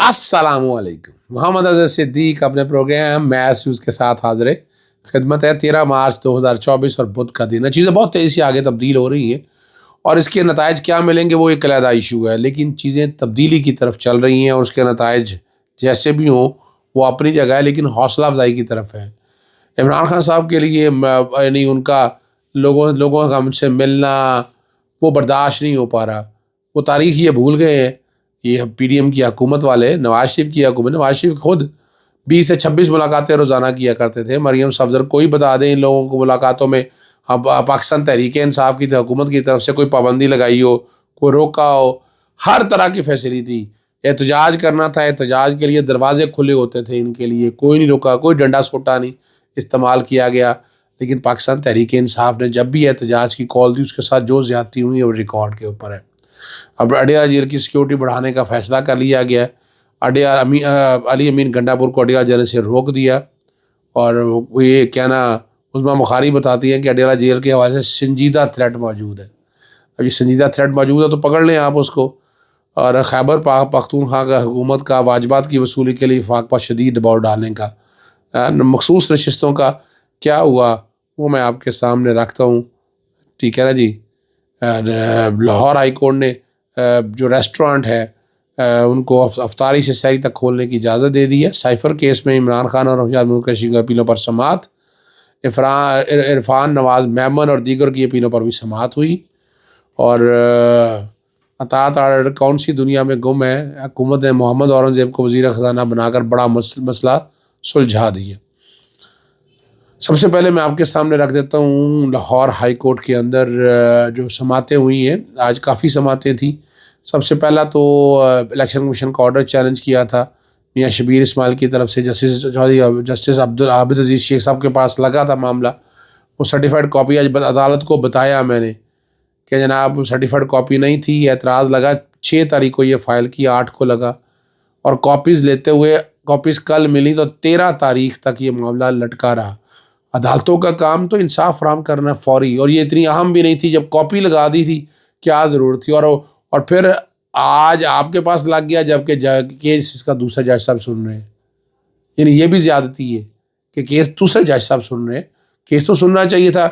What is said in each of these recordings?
السلام علیکم. محمد اظہر صدیق اپنے پروگرام میث نیوز کے ساتھ حاضر خدمت ہے. 13 مارچ 2024 اور بدھ کا دن ہے. چیزیں بہت تیزی سے آگے تبدیل ہو رہی ہیں اور اس کے نتائج کیا ملیں گے وہ ایک علیحدہ ایشو ہے، لیکن چیزیں تبدیلی کی طرف چل رہی ہیں اور اس کے نتائج جیسے بھی ہوں وہ اپنی جگہ ہے، لیکن حوصلہ افزائی کی طرف ہے. عمران خان صاحب کے لیے یعنی ان کا لوگوں کا ہم سے ملنا وہ برداشت نہیں ہو پا رہا. وہ تاریخ یہ بھول گئے ہیں. یہ پی ڈی ایم کی حکومت والے، نواز شریف کی حکومت، نواز شریف خود 20 سے 26 ملاقاتیں روزانہ کیا کرتے تھے. مریم صفدر کوئی بتا دیں ان لوگوں کو ملاقاتوں میں پاکستان تحریک انصاف کی حکومت کی طرف سے کوئی پابندی لگائی ہو، کوئی روکا ہو. ہر طرح کی فیسلٹی. احتجاج کرنا تھا، احتجاج کے لیے دروازے کھلے ہوتے تھے ان کے لیے، کوئی نہیں روکا، کوئی ڈنڈا سوٹا نہیں استعمال کیا گیا. لیکن پاکستان تحریک انصاف نے جب بھی احتجاج کی کال دی اس کے ساتھ جو زیادتی ہوئی وہ ریکارڈ کے اوپر ہے. اب اڈیالہ جیل کی سیکیورٹی بڑھانے کا فیصلہ کر لیا گیا ہے. علی امین گنڈا پور کو اڈیالہ جیل سے روک دیا، اور یہ کہنا عظمیٰ بخاری بتاتی ہیں کہ اڈیالہ جیل کے حوالے سے سنجیدہ تھریٹ موجود ہے. اب یہ سنجیدہ تھریٹ موجود ہے تو پکڑ لیں آپ اس کو. اور خیبر پختونخوا کا حکومت کا واجبات کی وصولی کے لیے وفاق پر شدید دباؤ ڈالنے کا مخصوص نشستوں کا کیا ہوا وہ میں آپ کے سامنے رکھتا ہوں. ٹھیک ہے نا جی. لاہور ہائی کورٹ نے جو ریسٹورانٹ ہے ان کو افطاری سے سحری تک کھولنے کی اجازت دے دی ہے. سائفر کیس میں عمران خان اور حجاج ملک کی اپیلوں پر سماعت. عرفان نواز میمن اور دیگر کی اپیلوں پر بھی سماعت ہوئی. اور اطاعت آرڈر کون سی دنیا میں گم ہے. حکومت نے محمد اورنگزیب کو وزیر خزانہ بنا کر بڑا مسئلہ سلجھا دیا. سب سے پہلے میں آپ کے سامنے رکھ دیتا ہوں لاہور ہائی کورٹ کے اندر جو سماعتیں ہوئی ہیں. آج کافی سماعتیں تھیں. سب سے پہلا تو الیکشن کمیشن کا آرڈر چیلنج کیا تھا میاں شبیر اسماعیل کی طرف سے. جسٹس عابد عزیز شیخ صاحب کے پاس لگا تھا معاملہ. وہ سرٹیفائڈ کاپی آج عدالت کو بتایا میں نے کہ جناب سرٹیفائڈ کاپی نہیں تھی. اعتراض لگا 6 تاریخ کو یہ فائل کیا، 8 کو لگا، اور کاپیز لیتے ہوئے کاپیز کل ملی تو 13 تاریخ تک یہ معاملہ لٹکا رہا. عدالتوں کا کام تو انصاف فراہم کرنا فوری، اور یہ اتنی اہم بھی نہیں تھی. جب کاپی لگا دی تھی کیا ضرورت تھی. اور پھر آج آپ کے پاس لگ گیا جبکہ کیس اس کا دوسرے جج صاحب سن رہے ہیں. یعنی یہ بھی زیادتی ہے کہ کیس دوسرے جج صاحب سن رہے ہیں. کیس تو سننا چاہیے تھا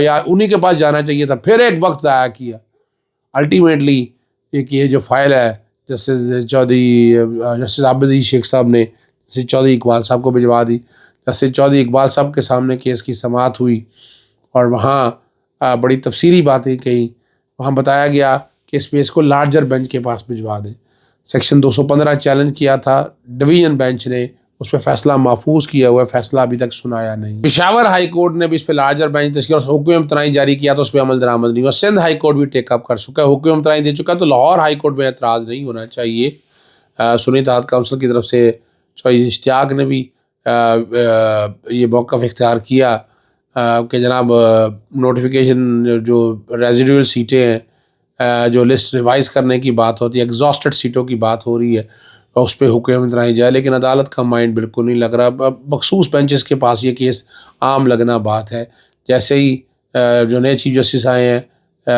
یا انہی کے پاس جانا چاہیے تھا. پھر ایک وقت ضائع کیا. الٹیمیٹلی یہ جو فائل ہے جسٹس عابد عزیز شیخ صاحب نے جسٹس چودھری اقبال صاحب کو بھجوا دی. جسٹس چودھری اقبال صاحب کے سامنے کیس کی سماعت ہوئی اور وہاں بڑی تفصیلی باتیں کہیں. وہاں بتایا گیا کہ اس کیس کو لارجر بینچ کے پاس بھجوا دیں. سیکشن 215 چیلنج کیا تھا ڈویژن بینچ نے، اس پہ فیصلہ محفوظ کیا ہوا ہے، فیصلہ ابھی تک سنایا نہیں. پشاور ہائی کورٹ نے بھی اس پہ لارجر بینچ تشکیل اور حکم امتناعی جاری کیا تو اس پہ عمل درآمد نہیں ہوا. سندھ ہائی کورٹ بھی ٹیک اپ کر چکا ہے، حکم امتناعی دے چکا ہے. تو لاہور ہائی کورٹ میں اعتراض نہیں ہونا چاہیے. سنی اتحاد کونسل کی طرف سے اشتیاق نے بھی یہ موقف اختیار کیا کہ جناب نوٹیفیکیشن جو ریزیڈیول سیٹیں ہیں جو لسٹ ریوائز کرنے کی بات ہوتی ہے، ایگزاسٹڈ سیٹوں کی بات ہو رہی ہے، اس پہ حکم امتناعی جائے. لیکن عدالت کا مائنڈ بالکل نہیں لگ رہا. مخصوص بینچز کے پاس یہ کیس عام لگنا بات ہے. جیسے ہی جو نئے چیف جسٹس آئے ہیں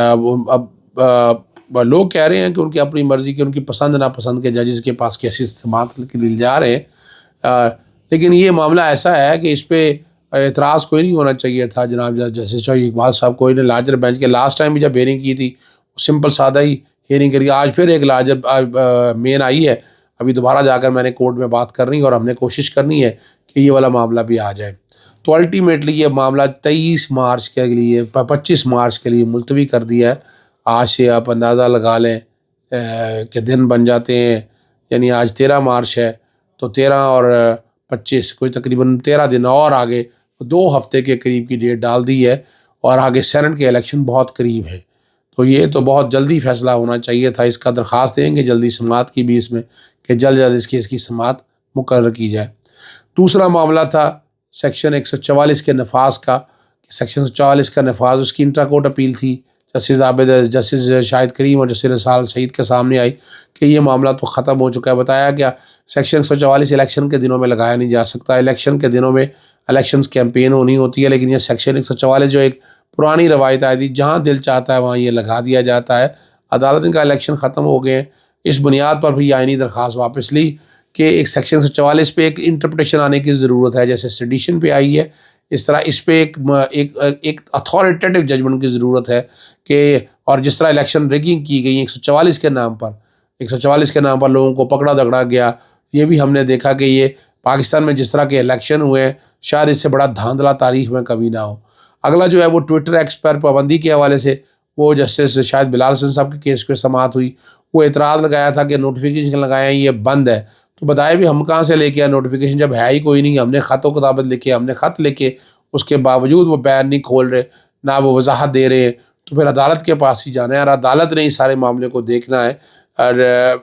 اب لوگ کہہ رہے ہیں کہ ان کی اپنی مرضی کے، ان کی پسند ناپسند کے ججز کے پاس کیسز سماعت کے لیے جا رہے ہیں. لیکن یہ معاملہ ایسا ہے کہ اس پہ اعتراض کوئی نہیں ہونا چاہیے تھا. جناب جیسے چودھری اقبال صاحب کوئی نے لارجر بینچ کے لاسٹ ٹائم بھی جب ہیئرنگ کی تھی سمپل سادہ ہی ہیئرنگ کری. آج پھر ایک لارجر مین آئی ہے. ابھی دوبارہ جا کر میں نے کورٹ میں بات کرنی اور ہم نے کوشش کرنی ہے کہ یہ والا معاملہ بھی آ جائے. تو الٹیمیٹلی یہ معاملہ 23 مارچ کے لیے 25 مارچ کے لیے ملتوی کر دیا ہے. آج سے آپ اندازہ لگا لیں کہ دن بن جاتے ہیں. یعنی آج 13 مارچ ہے تو 13 اور 25 کوئی تقریباً 13 دن اور آگے 2 ہفتے کے قریب کی ڈیٹ ڈال دی ہے. اور آگے سینٹ کے الیکشن بہت قریب ہے. تو یہ تو بہت جلدی فیصلہ ہونا چاہیے تھا. اس کا درخواست دیں گے جلدی سماعت کی بھی اس میں کہ جلد اس کیس کی سماعت مقرر کی جائے. دوسرا معاملہ تھا سیکشن 144 کے نفاذ کا. سیکشن 144 کا نفاذ اس کی انٹرا کورٹ اپیل تھی. جسٹس شاہد کریم اور جسٹس رسال سعید کے سامنے آئی کہ یہ معاملہ تو ختم ہو چکا ہے. بتایا گیا سیکشن 144 الیکشن کے دنوں میں لگایا نہیں جا سکتا. الیکشن کے دنوں میں الیکشنز کیمپین ہونی ہوتی ہے، لیکن یہ سیکشن 144 جو ایک پرانی روایت آئی تھی جہاں دل چاہتا ہے وہاں یہ لگا دیا جاتا ہے. عدالت کا الیکشن ختم ہو گئے ہیں. اس بنیاد پر بھی آئینی درخواست واپس لی کہ ایک سیکشن 144 پہ ایک انٹرپریٹیشن آنے کی ضرورت ہے، جیسے سیڈیشن پہ آئی ہے، اس طرح اس پہ ایک اتھارٹیٹیو ججمنٹ کی ضرورت ہے کہ، اور جس طرح الیکشن ریگنگ کی گئی 144 کے نام پر، 144 کے نام پر لوگوں کو پکڑا دگڑا گیا، یہ بھی ہم نے دیکھا کہ یہ پاکستان میں جس طرح کے الیکشن ہوئے ہیں شاید اس سے بڑا دھاندلا تاریخ میں کبھی نہ ہو۔ اگلا جو ہے وہ ٹویٹر ایکس پر پابندی کے حوالے سے، وہ جسٹس شاید بلال حسن صاحب کے کیس پہ سماعت ہوئی، وہ اعتراض لگایا تھا کہ نوٹیفیکیشن لگائے ہیں یہ بند ہے، تو بتائے بھی ہم کہاں سے لے کے آئے نوٹیفیکیشن جب ہے ہی کوئی نہیں، ہم نے خط و کتابت لکھے، ہم نے خط لکھے، اس کے باوجود وہ بیان نہیں کھول رہے، نہ وہ وضاحت دے رہے ہیں، تو پھر عدالت کے پاس ہی جانا ہے، اور عدالت نے اس سارے معاملے کو دیکھنا ہے، اور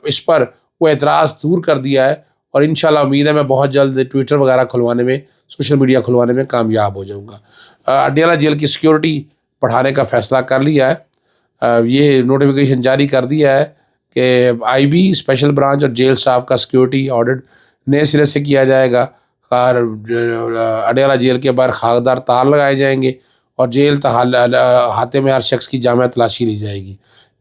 اس پر وہ اعتراض دور کر دیا ہے، اور انشاءاللہ امید ہے میں بہت جلد ٹویٹر وغیرہ کھلوانے میں، سوشل میڈیا کھلوانے میں کامیاب ہو جاؤں گا۔ اڈیالہ جیل کی سیکیورٹی بڑھانے کا فیصلہ کر لیا ہے، یہ نوٹیفیکیشن جاری کر دیا ہے کہ آئی بی اسپیشل برانچ اور جیل سٹاف کا سیکیورٹی آڈٹ نئے سرے سے کیا جائے گا، اور اڈیالہ جیل کے باہر خاکدار تار لگائے جائیں گے، اور جیل احاطے میں ہر شخص کی جامع تلاشی لی جائے گی۔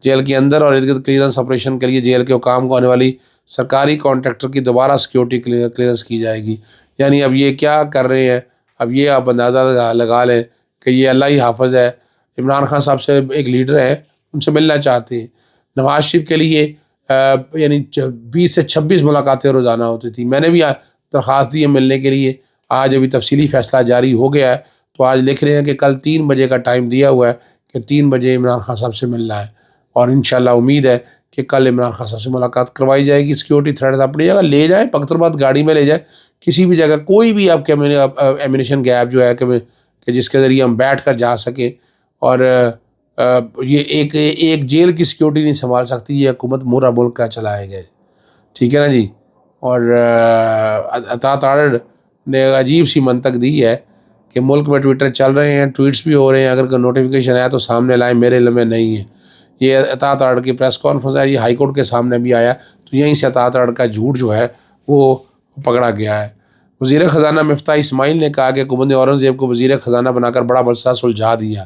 جیل کے اندر اور ارد گرد کلیئرنس آپریشن کے لیے جیل کے حکام کو آنے والی سرکاری کانٹریکٹر کی دوبارہ سیکیورٹی کلیئرنس کی جائے گی۔ یعنی اب یہ کیا کر رہے ہیں، اب یہ آپ اندازہ لگا لیں کہ یہ اللہ ہی حافظ ہے۔ عمران خان صاحب سے ایک لیڈر ہے، ان سے ملنا چاہتے ہیں، نواز شریف کے لیے یعنی 20 سے 26 ملاقاتیں روزانہ ہوتی تھی، میں نے بھی درخواست دی ہے ملنے کے لیے، آج ابھی تفصیلی فیصلہ جاری ہو گیا ہے، تو آج لکھ رہے ہیں کہ کل 3 بجے کا ٹائم دیا ہوا ہے کہ 3 بجے عمران خان صاحب سے ملنا ہے، اور انشاءاللہ امید ہے کہ کل عمران خان صاحب سے ملاقات کروائی جائے گی۔ سیکیورٹی تھریٹس اپنی جگہ لے جائیں، پخترآباد گاڑی میں لے جائیں، کسی بھی جگہ کوئی بھی آپ کے ایمونیشن گیپ جو ہے کہ جس کے ذریعے ہم بیٹھ کر جا سکیں، اور یہ ایک جیل کی سیکیورٹی نہیں سنبھال سکتی، یہ حکومت پورا ملک کا چلائے گئے، ٹھیک ہے نا جی۔ اور اطاعت آرڈر نے عجیب سی منطق دی ہے کہ ملک میں ٹویٹر چل رہے ہیں، ٹویٹس بھی ہو رہے ہیں، اگر کوئی نوٹیفیکیشن آیا تو سامنے لائیں، میرے علم میں نہیں ہے۔ یہ اطاعت آرڈر کی پریس کانفرنس ہے، یہ ہائی کورٹ کے سامنے بھی آیا، تو یہیں سے اطاعت آرڈر کا جھوٹ جو ہے وہ پکڑا گیا ہے۔ وزیر خزانہ مفتاح اسماعیل نے کہا کہ حکومت نے اورنگزیب کو وزیر خزانہ بنا کر بڑا مسئلہ سلجھا دیا،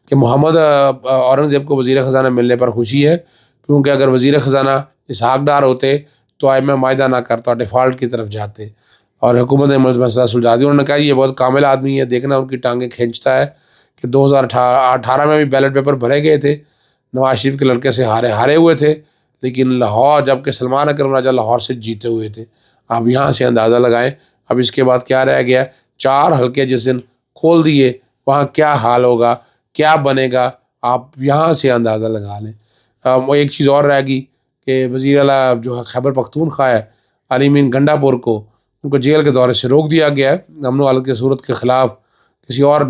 کہ محمد اورنگزیب کو وزیر خزانہ ملنے پر خوشی ہے، کیونکہ اگر وزیر خزانہ اسحاق ڈار ہوتے تو آئمہ معاہدہ نہ کرتا، ڈیفالٹ کی طرف جاتے، اور حکومت نے مسئلہ سلجھا دیا۔ انہوں نے کہا یہ بہت کامل آدمی ہے، دیکھنا ان کی ٹانگیں کھینچتا ہے، کہ 2018 میں بھی بیلٹ پیپر بھرے گئے تھے، نواز شریف کے لڑکے سے ہارے ہوئے تھے، لیکن لاہور، جبکہ سلمان اکرم راجہ لاہور سے جیتے ہوئے تھے۔ آپ یہاں سے اندازہ لگائیں اب اس کے بعد کیا رہ گیا، 4 حلقے جس دن کھول دیے وہاں کیا حال ہوگا، کیا بنے گا، آپ یہاں سے اندازہ لگا لیں۔ وہ ایک چیز اور رہ گئی کہ وزیر اعلیٰ جو ہے خیبر پختونخوا ہے، علی مین گنڈا پور کو، ان کو جیل کے دورے سے روک دیا گیا ہے، امن و حالت کی صورت کے خلاف کسی اور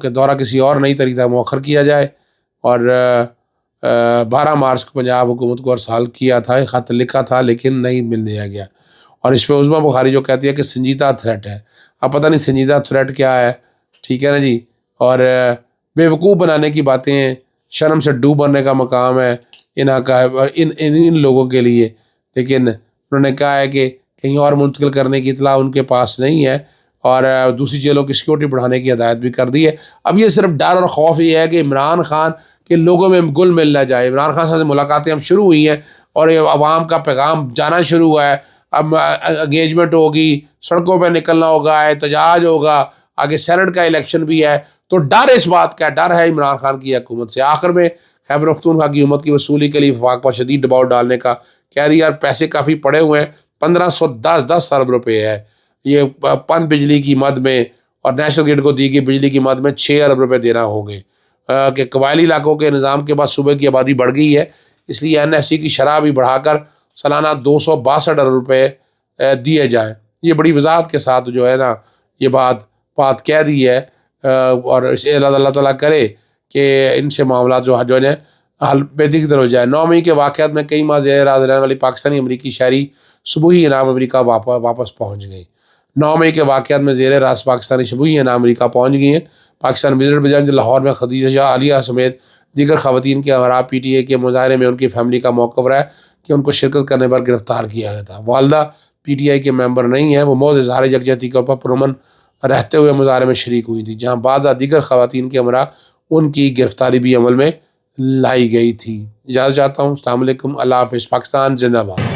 دورہ کسی اور نئی طریقہ مؤخر کیا جائے، اور 12 مارچ کو پنجاب حکومت کو ارسال کیا تھا، ایک خط لکھا تھا لیکن نہیں مل دیا گیا، اور اس پہ عظمیٰ بخاری جو کہتی ہے کہ سنجیدہ تھریٹ ہے، اب پتہ نہیں سنجیدہ تھریٹ کیا ہے، ٹھیک ہے نا جی۔ اور بیوقوف بنانے کی باتیں ہیں، شرم سے ڈوب بننے کا مقام ہے ان لوگوں کے لیے، لیکن انہوں نے کہا ہے کہ کہیں اور منتقل کرنے کی اطلاع ان کے پاس نہیں ہے، اور دوسری جیلوں کی سیکیورٹی بڑھانے کی ہدایت بھی کر دی ہے۔ اب یہ صرف ڈر اور خوف یہ ہے کہ عمران خان کے لوگوں میں گل مل نہ جائے۔ عمران خان سے ملاقاتیں اب شروع ہوئی ہیں، اور یہ عوام کا پیغام جانا شروع ہوا ہے، اب انگیجمنٹ ہوگی، سڑکوں پہ نکلنا ہوگا، احتجاج ہوگا، آگے سینٹ کا الیکشن بھی ہے، تو ڈر اس بات کا ڈر ہے عمران خان کی حکومت سے۔ آخر میں خیبر پختونخوا کی حکومت کی وصولی کے لیے وفاق پر شدید دباؤ ڈالنے کا کہہ دیا، پیسے کافی پڑے ہوئے ہیں، 1510 ارب روپے ہے، یہ پن بجلی کی مد میں اور نیشنل گریڈ کو دی گئی بجلی کی مد میں 6 ارب روپے دینا ہوں گے، کہ قبائلی علاقوں کے نظام کے بعد صوبے کی آبادی بڑھ گئی ہے، اس لیے NFC کی شرح بھی بڑھا کر سالانہ 262 ارب روپے دیے جائیں۔ یہ بڑی وضاحت کے ساتھ جو ہے نا یہ بات کہہ دی ہے، اور اسے اللہ تعالیٰ کرے کہ ان سے معاملات جو ہے حل بہتری کی طرف ہو جائے۔ 9 مئی کے واقعات میں کئی ماہ زیر راز رہنے والی پاکستانی امریکی شہری صبح انعام امریکہ واپس پہنچ گئی۔ 9 مئی کے واقعات میں زیر راز پاکستانی صبح انعام امریکہ پہنچ گئی ہیں۔ پاکستان وزٹ بجائے لاہور میں خدیجہ شاہ عالیہ سمیت دیگر خواتین کے ہمراہ PTI کے مظاہرے میں ان کی فیملی کا موقف رہا کہ ان کو شرکت کرنے پر گرفتار کیا گیا تھا۔ والدہ PTI کے ممبر نہیں ہیں، وہ موز اظہار یکجہتی کے اوپر پرامن رہتے ہوئے مظاہرے میں شریک ہوئی تھی، جہاں بعض دیگر خواتین کے ہمراہ ان کی گرفتاری بھی عمل میں لائی گئی تھی۔ اجازت چاہتا ہوں، السلام علیکم، اللہ حافظ، پاکستان زندہ باد۔